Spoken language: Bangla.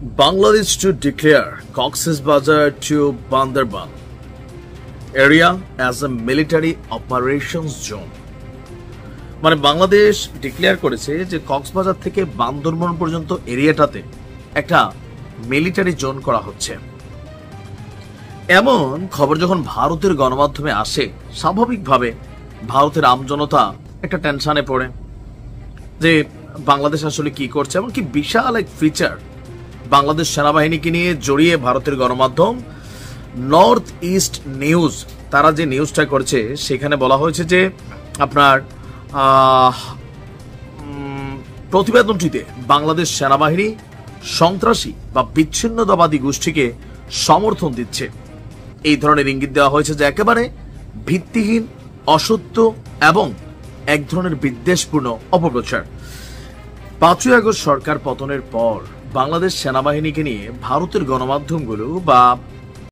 Bangladesh to declare Cox's Bazar to Bandarban area as a military operations zone. মানে বাংলাদেশ ডিক্লেয়ার করেছে যে কক্সবাজার থেকে বান্দরবান পর্যন্ত এরিয়াটাতে একটা মিলিটারি জোন করা হচ্ছে। এমন খবর যখন ভারতের গণমাধ্যমে আসে, স্বাভাবিকভাবে ভারতের আমজনতা একটা টেনশনে পড়ে যে বাংলাদেশ আসলে কি করছে। এমনকি বিশাল এক ফিচার বাংলাদেশ সেনাবাহিনীকে নিয়ে জড়িয়ে ভারতের গণমাধ্যম নর্থ ইস্ট নিউজ, তারা যে নিউজটা করেছে সেখানে বলা হয়েছে যে আপনার প্রতিবেদনটিতে বাংলাদেশ সেনাবাহিনী সন্ত্রাসী বা বিচ্ছিন্নতাবাদী গোষ্ঠীকে সমর্থন দিচ্ছে। এই ধরনের ইঙ্গিত দেওয়া হয়েছে যে একেবারে ভিত্তিহীন, অসত্য এবং এক ধরনের বিদ্বেষপূর্ণ অপপ্রচার। 5ই আগস্ট সরকার পতনের পর বাংলাদেশ সেনাবাহিনীকে নিয়ে ভারতের গণমাধ্যমগুলো বা